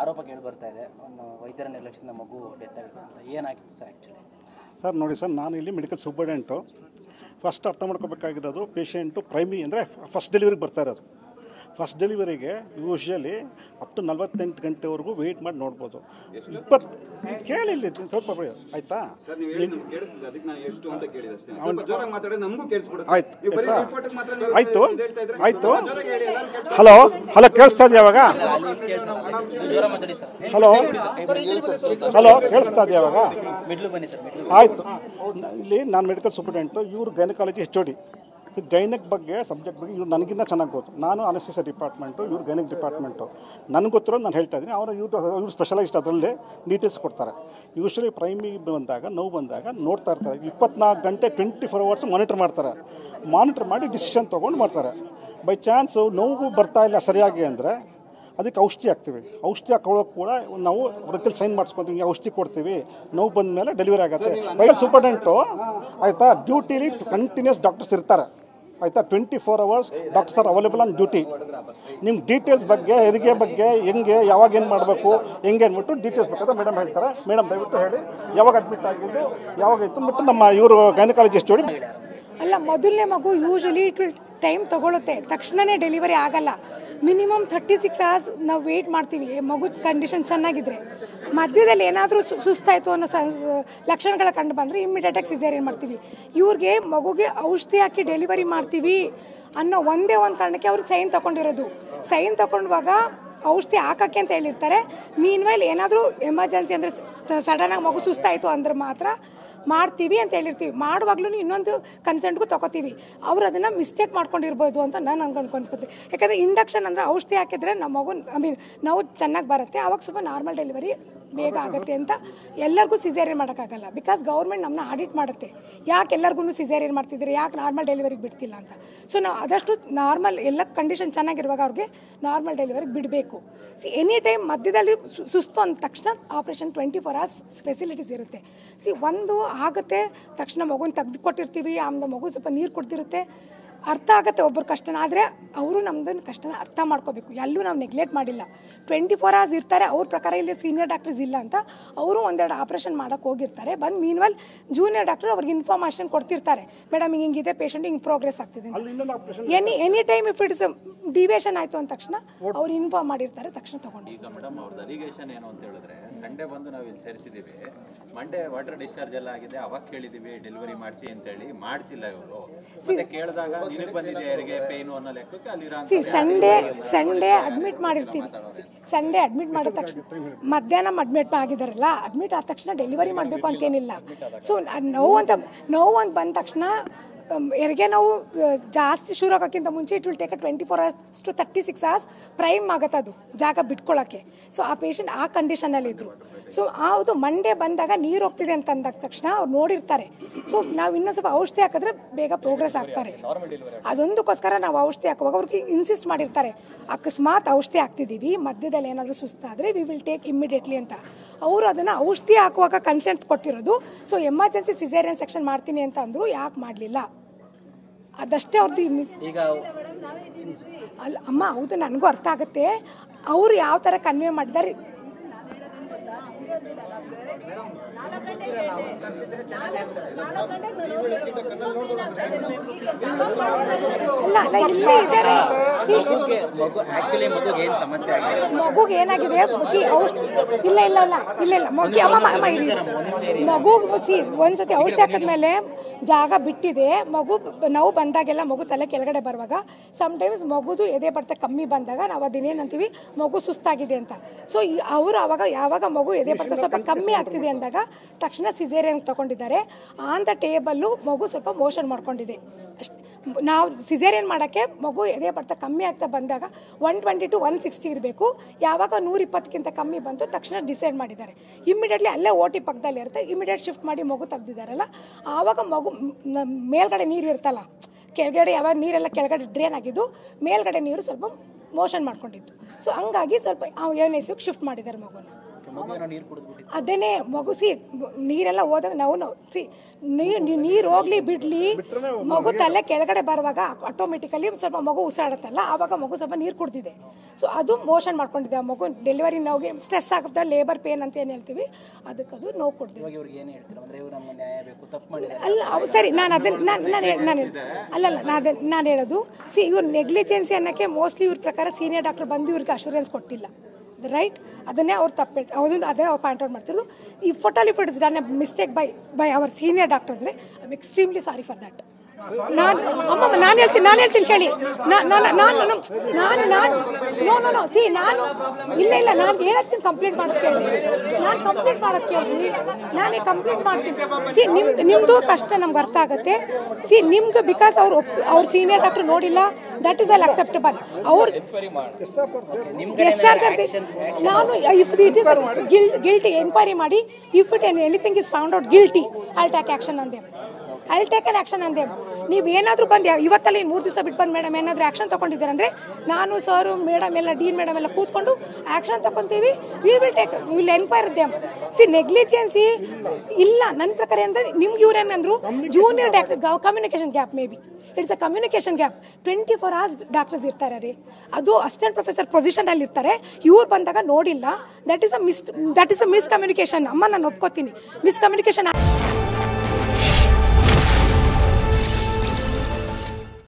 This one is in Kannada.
ಆರೋಪ ಕೇಳಿ ಬರ್ತಾ ಇದೆ, ಒಂದು ವೈದ್ಯರ ನಿರ್ಲಕ್ಷ್ಯದಿಂದ ಮಗು ಡೆತ್ ಆಗಿದೆ ಅಂತ. ಏನಾಗಿತ್ತು ಸರ್ ಆ್ಯಕ್ಚುಲಿ? ಸರ್ ನೋಡಿ ಸರ್, ನಾನು ಇಲ್ಲಿ ಮೆಡಿಕಲ್ ಸೂಪರ್ಡೆಂಟು. ಫಸ್ಟ್ ಅರ್ಥ ಮಾಡ್ಕೋಬೇಕಾಗಿರೋದು, ಪೇಷೆಂಟು ಪ್ರೈಮರಿ ಅಂದರೆ ಫಸ್ಟ್ ಡೆಲಿವರಿಗೆ ಬರ್ತಾ ಇರೋದು. ಫಸ್ಟ್ ಡೆಲಿವರಿಗೆ ಯೂಶ್ವಲಿ ಅಪ್ ಟು 48 ಗಂಟೆವರೆಗೂ ವೆಯ್ಟ್ ಮಾಡಿ ನೋಡ್ಬೋದು. ಕೇಳಿ ಸ್ವಲ್ಪ ಆಯ್ತಾ? ಆಯ್ತು ಆಯ್ತು. ಹಲೋ ಹಲೋ, ಕೇಳಿಸ್ತಾ ಇದೆಯಾ ಇವಾಗ? ಹಲೋ ಹಲೋ, ಕೇಳಿಸ್ತಾ ಇದೆಯಾ ಇವಾಗ? ಆಯಿತು. ಇಲ್ಲಿ ನಾನು ಮೆಡಿಕಲ್ ಸೂಪರ್ಡೆಂಟು, ಇವರು ಗೈನಕಾಲಜಿ HOD. ಗೈನಕ್ ಬಗ್ಗೆ ಸಬ್ಜೆಕ್ಟ್ ಬಗ್ಗೆ ಇವ್ರು ನನಗಿಂತ ಚೆನ್ನಾಗಿ ಗೊತ್ತು. ನಾನು ಅನಸ್ತೆಸಿಯಾ ಡಿಪಾರ್ಟ್ಮೆಂಟು, ಇವ್ರು ಗೈನಕ್ ಡಿಪಾರ್ಟ್ಮೆಂಟು. ನನಗೆ ಗೊತ್ತಿರೋದು ನಾನು ಹೇಳ್ತಾ ಇದ್ದೀನಿ. ಇವ್ರು ಸ್ಪೆಷಲೈಸ್ಟ್ ಅದರಲ್ಲೇ ಡೀಟೇಲ್ಸ್ ಕೊಡ್ತಾರೆ. ಯೂಶ್ವಲಿ ಪ್ರೈಮರಿ ಬಂದಾಗ, ನೋವು ಬಂದಾಗ ನೋಡ್ತಾ ಇರ್ತಾರೆ. 24 ಗಂಟೆ 24 ಅವರ್ಸ್ ಮಾನಿಟರ್ ಮಾಡ್ತಾರೆ. ಮಾನಿಟರ್ ಮಾಡಿ ಡಿಸಿಷನ್ ತೊಗೊಂಡು ಮಾಡ್ತಾರೆ. ಬೈ ಚಾನ್ಸು ನೋವು ಬರ್ತಾ ಇಲ್ಲ ಸರಿಯಾಗಿ ಅಂದರೆ ಅದಕ್ಕೆ ಔಷಧಿ ಹಾಕ್ತೀವಿ. ಔಷಧಿ ಹಾಕೊಳ್ಳೋಕೆ ಕೂಡ ನಾವು ರೊಕ್ಕಲ್ಲಿ ಸೈನ್ ಮಾಡಿಸ್ಕೊತೀವಿ, ಔಷಧಿ ಕೊಡ್ತೀವಿ. ನೋವು ಬಂದ ಮೇಲೆ ಡೆಲಿವರಿ ಆಗುತ್ತೆ. ಮೆಡಿಕಲ್ ಸೂಪರ್ಡೆಂಟು ಆಯಿತಾ, ಡ್ಯೂಟಿಲಿ ಕಂಟಿನ್ಯೂಸ್ ಡಾಕ್ಟರ್ಸ್ ಇರ್ತಾರೆ ಆಯಿತಾ. 24 hours doctors are available on duty. ನಿಮ್ಮ ಡೀಟೇಲ್ಸ್ ಬಗ್ಗೆ, ಹೆರಿಗೆ ಬಗ್ಗೆ, ಹೆಂಗೆ ಯಾವಾಗ ಏನು ಮಾಡಬೇಕು, ಹೆಂಗೆ ಅಂದ್ಬಿಟ್ಟು ಡೀಟೇಲ್ಸ್ ಬೇಕಾದ್ರೆ ಮೇಡಮ್ ಹೇಳ್ತಾರೆ. ಮೇಡಮ್ ದಯವಿಟ್ಟು ಹೇಳಿ ಯಾವಾಗ ಅಡ್ಮಿಟ್ ಆಗಿದ್ದು, ಯಾವಾಗ ಇತ್ತು ಬಿಟ್ಟು ನಮ್ಮ ಇವರು ಗೈನಕಾಲಜಿಸ್ಟ್ ಜೋಡಿ. ಅಲ್ಲ, ಮೊದಲನೇ ಮಗು ಯೂಶಲಿ ಇಟ್ ವಿಲ್ ಟೈಮ್ ತೊಗೊಳುತ್ತೆ, ತಕ್ಷಣವೇ ಡೆಲಿವರಿ ಆಗಲ್ಲ. ಮಿನಿಮಮ್ 36 ಅವರ್ಸ್ ನಾವು ವೆಯ್ಟ್ ಮಾಡ್ತೀವಿ ಮಗು ಕಂಡೀಷನ್ ಚೆನ್ನಾಗಿದ್ರೆ. ಮಧ್ಯದಲ್ಲಿ ಏನಾದರೂ ಸುಸ್ತಾಯಿತು ಅನ್ನೋ ಲಕ್ಷಣಗಳ ಕಂಡು ಬಂದರೆ ಇಮ್ಮಿಡಿಯೇಟಾಗಿ ಸಿಸೇರಿಯನ್ ಮಾಡ್ತೀವಿ. ಇವ್ರಿಗೆ ಮಗುಗೆ ಔಷಧಿ ಹಾಕಿ ಡೆಲಿವರಿ ಮಾಡ್ತೀವಿ ಅನ್ನೋ ಒಂದೇ ಒಂದು ಕಾರಣಕ್ಕೆ ಅವ್ರು ಸೈನ್ ತೊಗೊಂಡಿರೋದು. ಸೈನ್ ತೊಗೊಂಡಾಗ ಔಷಧಿ ಹಾಕೋಕ್ಕೆ ಅಂತ ಹೇಳಿರ್ತಾರೆ. ಮೀನ್ವೈಲ್ ಏನಾದರೂ ಎಮರ್ಜೆನ್ಸಿ ಅಂದರೆ ಸಡನ್ನಾಗಿ ಮಗು ಸುಸ್ತಾಯಿತು ಅಂದ್ರೆ ಮಾತ್ರ ಮಾಡ್ತೀವಿ ಅಂತ ಹೇಳಿರ್ತೀವಿ. ಮಾಡುವಾಗ್ಲೂ ಇನ್ನೊಂದು ಕನ್ಸೆಂಟ್ಗೂ ತೊಗೋತೀವಿ. ಅವ್ರು ಅದನ್ನು ಮಿಸ್ಟೇಕ್ ಮಾಡ್ಕೊಂಡಿರ್ಬೋದು ಅಂತ ನಾನು ಅನ್ಕೊಂಡ್ಕೊತೀನಿ. ಯಾಕಂದರೆ ಇಂಡಕ್ಷನ್ ಅಂದರೆ ಔಷಧಿ ಹಾಕಿದ್ರೆ ನಮ್ಮ ಮಗು ನಾವು ಚೆನ್ನಾಗಿ ಬರುತ್ತೆ, ಆವಾಗ ಸ್ವಲ್ಪ ನಾರ್ಮಲ್ ಡೆಲಿವರಿ ಬೇಗ ಆಗುತ್ತೆ ಅಂತ. ಎಲ್ಲರಿಗೂ ಸಿಸೇರಿಯನ್ ಮಾಡೋಕ್ಕಾಗಲ್ಲ. ಬಿಕಾಸ್ ಗೌರ್ಮೆಂಟ್ ನಮ್ಮನ್ನ ಆಡಿಟ್ ಮಾಡುತ್ತೆ. ಯಾಕೆ ಎಲ್ಲರಿಗೂ ಸಿಸೇರಿಯನ್ ಮಾಡ್ತಿದ್ದೀರಿ, ಯಾಕೆ ನಾರ್ಮಲ್ ಡೆಲಿವರಿಗೆ ಬಿಡ್ತಿಲ್ಲ ಅಂತ. ಸೊ ನಾವು ಆದಷ್ಟು ನಾರ್ಮಲ್ ಎಲ್ಲ ಕಂಡೀಷನ್ ಚೆನ್ನಾಗಿರುವಾಗ ಅವ್ರಿಗೆ ನಾರ್ಮಲ್ ಡೆಲಿವರಿಗೆ ಬಿಡಬೇಕು. ಎನಿ ಟೈಮ್ ಮಧ್ಯದಲ್ಲಿ ಸುಸ್ತು ಅಂದ ತಕ್ಷಣ ಆಪ್ರೇಷನ್ 24 ಅವರ್ಸ್ ಫೆಸಿಲಿಟೀಸ್ ಇರುತ್ತೆ. ಒಂದು ಆಗುತ್ತೆ ತಕ್ಷಣ ಮಗುನ ತೆಗೆದು ಕೊಟ್ಟಿರ್ತೀವಿ. ಆಮೇಲೆ ಮಗು ಸ್ವಲ್ಪ ನೀರು ಕೊಡ್ತಿರುತ್ತೆ, ಅರ್ಥ ಆಗುತ್ತೆ ಒಬ್ಬರು ಕಷ್ಟನ. ಆದರೆ ಅವರು ನಮ್ಮದನ್ನು ಕಷ್ಟನ ಅರ್ಥ ಮಾಡ್ಕೋಬೇಕು. ಎಲ್ಲೂ ನಾವು ನೆಗ್ಲೆಕ್ಟ್ ಮಾಡಿಲ್ಲ. 24 ಅವರ್ಸ್ ಇರ್ತಾರೆ. ಅವ್ರ ಪ್ರಕಾರ ಇಲ್ಲಿ ಸೀನಿಯರ್ ಡಾಕ್ಟರ್ಸ್ ಇಲ್ಲ ಅಂತ ಅವರು ಒಂದೆರಡು ಆಪ್ರೇಷನ್ ಮಾಡೋಕ್ಕೆ ಹೋಗಿರ್ತಾರೆ. ಬಂದು ಮೀನ್ವಲ್ ಜೂನಿಯರ್ ಡಾಕ್ಟರ್ ಅವ್ರಿಗೆ ಇನ್ಫಾರ್ಮೇಷನ್ ಕೊಡ್ತಿರ್ತಾರೆ. ಮೇಡಮ್ ಹಿಂಗಿದೆ, ಪೇಷಂಟ್ ಹಿಂಗೆ ಪ್ರೋಗ್ರೆಸ್ ಆಗ್ತಿದೆ. Any time if it's deviation ಆಯಿತು ಅಂದ ತಕ್ಷಣ ಅವ್ರು ಇನ್ಫಾರ್ಮ್ ಮಾಡಿರ್ತಾರೆ, ತಕ್ಷಣ ತಗೊಂಡು. ಈಗ ಮೇಡಮ್ ಅವ್ರದ್ದು ಅಲಿಗೇಷನ್ ಏನು ಅಂತ ಹೇಳಿದ್ರೆ, ಸಂಡೇ ಬಂದು ನಾವು ಇಲ್ಲಿ ಸೇರಿಸಿದ್ದೀವಿ, ಮಂಡೇ ವಾಟರ್ ಡಿಸ್ಚಾರ್ಜ್ ಎಲ್ಲ ಆಗಿದೆ, ಅವಾಗ ಕೇಳಿದ್ದೀವಿ ಡೆಲಿವರಿ ಮಾಡಿಸಿ ಅಂತೇಳಿ, ಮಾಡಿಸಿಲ್ಲ ಇವರು. ಮತ್ತೆ ಕೇಳಿದಾಗ ನಿನಗೆ ಬಂದಿದೆ ಯಾರಿಗೆ ಪೇನು ಅನ್ನೋ ಲೆಕ್ಕಕ್ಕೆ ಅಲ್ಲಿ ಸಂಡೇ ಅಡ್ಮಿಟ್ ಮಾಡಿರ್ತೀವಿ. ಸಂಡೇ ಅಡ್ಮಿಟ್ ಮಾಡಿದ ತಕ್ಷಣ ಮಧ್ಯಾಹ್ನ ಅಡ್ಮಿಟ್ ಆಗಿದಾರಲ್ಲ, ಅಡ್ಮಿಟ್ ಆದ ತಕ್ಷಣ ಡೆಲಿವರಿ ಮಾಡಬೇಕು ಅಂತೇನಿಲ್ಲ. ಸೊ ನೋವು ಅಂತ ಬಂದ ತಕ್ಷಣ ಹೆರಿಗೆ ನೋವು ಜಾಸ್ತಿ ಶುರು ಆಗೋಕ್ಕಿಂತ ಮುಂಚೆ it will take 24 hours to 36 hours prime ಆಗುತ್ತೆ ಅದು ಜಾಗ ಬಿಟ್ಕೊಳ್ಳೋಕ್ಕೆ. ಸೊ ಆ ಪೇಷಂಟ್ ಆ ಕಂಡೀಷನಲ್ಲಿ ಇದ್ರು. ಸೊ ಅದು ಮಂಡೇ ಬಂದಾಗ ನೀರು ಹೋಗ್ತಿದೆ ಅಂತ ಅಂದಾಗ ತಕ್ಷಣ ಅವ್ರು ನೋಡಿರ್ತಾರೆ. ಸೊ ನಾವು ಇನ್ನೂ ಸ್ವಲ್ಪ ಔಷಧಿ ಹಾಕಿದ್ರೆ ಬೇಗ ಪ್ರೋಗ್ರೆಸ್ ಆಗ್ತಾರೆ. ಅದೊಂದಕ್ಕೋಸ್ಕರ ನಾವು ಔಷಧಿ ಹಾಕುವಾಗ ಅವ್ರಿಗೆ ಇನ್ಸಿಸ್ಟ್ ಮಾಡಿರ್ತಾರೆ, ಅಕಸ್ಮಾತ್ ಔಷಧಿ ಹಾಕ್ತಿದ್ದೀವಿ, ಮಧ್ಯದಲ್ಲಿ ಏನಾದರೂ ಸುಸ್ತಾದರೆ ವಿ ವಿಲ್ ಟೇಕ್ ಇಮ್ಮಿಡಿಯೇಟ್ಲಿ ಅಂತ. ಅವರು ಅದನ್ನು ಔಷಧಿ ಹಾಕುವಾಗ ಕನ್ಸೆಂಟ್ ಕೊಟ್ಟಿರೋದು. ಸೊ ಎಮರ್ಜೆನ್ಸಿ ಸಿಸೇರಿಯನ್ ಸೆಕ್ಷನ್ ಮಾಡ್ತೀನಿ ಅಂತ ಅಂದರು, ಯಾಕೆ ಮಾಡಲಿಲ್ಲ ಅದಷ್ಟೇ ಅವ್ರದ್ದು. ಈಗ ಅಲ್ಲ ಅಮ್ಮ, ಹೌದು ನನಗೂ ಅರ್ಥ ಆಗುತ್ತೆ ಅವರು ಯಾವ ಥರ ಕನ್ವೆ ಮಾಡಿದ್ದಾರೆ. ಮಗುಗೆ ಏನಾಗಿದೆ ಮಗು ಒಂದ್ಸತಿ ಔಷಧಿ ಹಾಕಿದ್ಮೇಲೆ ಜಾಗ ಬಿಟ್ಟಿದೆ. ಮಗು ನೋವು ಬಂದಾಗೆಲ್ಲ ಮಗು ತಲೆ ಕೆಳಗಡೆ ಬರುವಾಗ ಸಮ್ಟೈಮ್ಸ್ ಮಗುದು ಎದೆ ಬಡ್ತ ಕಮ್ಮಿ ಬಂದಾಗ ನಾವು ಅದೇನೇನಂತೀವಿ ಮಗು ಸುಸ್ತಾಗಿದೆ ಅಂತ. ಸೊ ಅವರು ಅವಾಗ ಯಾವಾಗ ಮಗು ಎದೆ ಬಡ್ತ ಸ್ವಲ್ಪ ಕಮ್ಮಿ ಆಗ್ತಿದೆ ಅಂದಾಗ ತಕ್ಷಣ ಸಿಸೇರಿಯನ್ ತಗೊಂಡಿದ್ದಾರೆ. ಆನ್ ದ ಟೇಬಲ್ಲು ಮಗು ಸ್ವಲ್ಪ ಮೋಷನ್ ಮಾಡ್ಕೊಂಡಿದೆ. ನಾವು ಸಿಸೇರಿಯನ್ ಮಾಡೋಕ್ಕೆ ಮಗು ಎದೆ ಬಡ್ತ ಕಮ್ಮಿ ಆಗ್ತಾ ಬಂದಾಗ 120 to 160 ಇರಬೇಕು. ಯಾವಾಗ 120ಕ್ಕಿಂತ ಕಮ್ಮಿ ಬಂತು ತಕ್ಷಣ ಡಿಸೈಡ್ ಮಾಡಿದ್ದಾರೆ. ಇಮ್ಮಿಡಿಯೇಟ್ಲಿ ಅಲ್ಲೇ OT ಪಕ್ಕದಲ್ಲಿ ಇರುತ್ತೆ, ಇಮಿಡಿಯೇಟ್ ಶಿಫ್ಟ್ ಮಾಡಿ ಮಗು ತೆಗ್ದಿದ್ದಾರಲ್ಲ, ಆವಾಗ ಮಗು ಮೇಲ್ಗಡೆ ನೀರು ಇರ್ತಲ್ಲ, ಕೆಳಗಡೆ ಯಾವಾಗ ನೀರೆಲ್ಲ ಕೆಳಗಡೆ ಡ್ರೈನ್ ಆಗಿದ್ದು, ಮೇಲ್ಗಡೆ ನೀರು ಸ್ವಲ್ಪ ಮೋಷನ್ ಮಾಡ್ಕೊಂಡಿತ್ತು. ಸೊ ಹಂಗಾಗಿ ಸ್ವಲ್ಪ ANICUಗೆ ಶಿಫ್ಟ್ ಮಾಡಿದ್ದಾರೆ ಮಗುನ. ಮಗುವಿನ ನೀರು ಕುಡಿದ್ಬಿಟ್ಟಿತ್ತು. ಅದೇನೇ ಮಗು ನೀರೆಲ್ಲ ಹೋದಾಗ ನಾವು ನೀರು ಹೋಗ್ಲಿ ಬಿಡ್ಲಿ ಮಗು ತಲೆ ಕೆಳಗಡೆ ಬರುವಾಗ ಆಟೋಮೆಟಿಕಲಿ ಸ್ವಲ್ಪ ಮಗು ಉಸಿರಾಡುತ್ತಲ್ಲ ಆವಾಗ ಮಗು ಸ್ವಲ್ಪ ನೀರು ಕುಡ್ದಿದೆ. ಸೊ ಅದು ಮೋಷನ್ ಮಾಡ್ಕೊಂಡಿದೆ. ಆ ಮಗು ಡೆಲಿವರಿ ನೋವಿಗೆ ಸ್ಟ್ರೆಸ್ ಆಗುತ್ತೆ, ಲೇಬರ್ ಪೇನ್ ಅಂತ ಏನು ಹೇಳ್ತೀವಿ, ಅದಕ್ಕೆ ಅದು ನೋವು ಕೊಡ್ತೀವಿ. ಇವ್ರಿಗೆ ಏನು ಹೇಳ್ತೀರಾ ಅಂದರೆ ಇವ್ರು ನಮ್ಗೆ ನ್ಯಾಯ ಬೇಕು, ತಪ್ಪು ಮಾಡಿದ್ದಾರೆ ಅಲ್ಲ ಸರಿ, ನಾನು ನಾನು ಹೇಳೋದು ಇವ್ರು ನೆಗ್ಲಿಜೆನ್ಸಿ ಅನ್ನೋಕ್ಕೆ ಮೋಸ್ಟ್ಲಿ ಇವ್ರ ಪ್ರಕಾರ ಸೀನಿಯರ್ ಡಾಕ್ಟರ್ ಬಂದು ಇವ್ರಿಗೆ ಅಶೂರೆನ್ಸ್ ಕೊಟ್ಟಿಲ್ಲ, ರೈಟ್? ಅದನ್ನೇ ಅವ್ರು ತಪ್ಪು ಅದೇ ಅವ್ರು ಪಾಯಿಂಟ್ ಔಟ್ ಮಾಡ್ತಿರೋದು. If it is done a mistake by our senior doctor ಅಂದರೆ I am extremely sorry for that. ನಾನು ಹೇಳ್ತೀನಿ ಕೇಳಿ. ನಾನು ಇಲ್ಲ ನಾನು ಹೇಳತ್ತೀನಿ ಕಂಪ್ಲೇಂಟ್ ಮಾಡೋದು ಕೇಳಿ. ನಾನು ಕಂಪ್ಲೇಂಟ್ ಮಾಡೋದು ಕೇಳಿ, ನಾನೇ ಕಂಪ್ಲೇಂಟ್ ಮಾಡ್ತೀನಿ. ನಿಮ್ದು ಕಷ್ಟ ನಮ್ಗೆ ಅರ್ಥ ಆಗುತ್ತೆ. ನಿಮ್ಗೆ ಬಿಕಾಸ್ ಅವ್ರ ಸೀನಿಯರ್ ಡಾಕ್ಟರ್ ನೋಡಿಲ್ಲ, ದಟ್ ಇಸ್ ಆಲ್ ಅಕ್ಸೆಪ್ಟಬಲ್. ಅವ್ರು ನಾನು if it is guilty enquiry ಮಾಡಿ, if it anything is found out guilty I take action ಅಂದೆ. ಐ ಟೇಕ್ ಅನ್ ಆಕ್ಷನ್ ಅಂದೆ. ನೀವೇನಾದರೂ ಬಂದು ಇವತ್ತಲ್ಲ 3 ದಿವಸ ಬಿಟ್ಟು ಬಂದು ಮೇಡಮ್ ಏನಾದರೂ ಆ್ಯಕ್ಷನ್ ತೊಗೊಂಡಿದ್ದೀರ ಅಂದರೆ ನಾನು ಸರು ಮೇಡಮ್ ಎಲ್ಲ ಡೀನ್ ಮೇಡಮ್ ಎಲ್ಲ ಕೂತ್ಕೊಂಡು ಆ್ಯಕ್ಷನ್ ತೊಗೊತೀವಿ. We will enquire them. Negligency ಇಲ್ಲ ನನ್ನ ಪ್ರಕಾರ ಅಂದರೆ ನಿಮ್ಗೆ ಇವ್ರೇನಂದ್ರು junior doctor communication gap, maybe it's a communication gap. 24 hours ಡಾಕ್ಟರ್ಸ್ ಇರ್ತಾರೆ ರೀ, ಅದು ಅಸಿಸ್ಟೆಂಟ್ ಪ್ರೊಫೆಸರ್ ಪೊಸಿಷನಲ್ಲಿ ಇರ್ತಾರೆ. ಇವ್ರು ಬಂದಾಗ ನೋಡಿಲ್ಲ, ದಟ್ ಇಸ್ ಅ ಮಿಸ್ಕಮ್ಯುನಿಕೇಷನ್. ಅಮ್ಮ ನಾನು ಒಪ್ಕೋತೀನಿ, ಮಿಸ್ಕಮ್ಯುನಿಕೇಷನ್.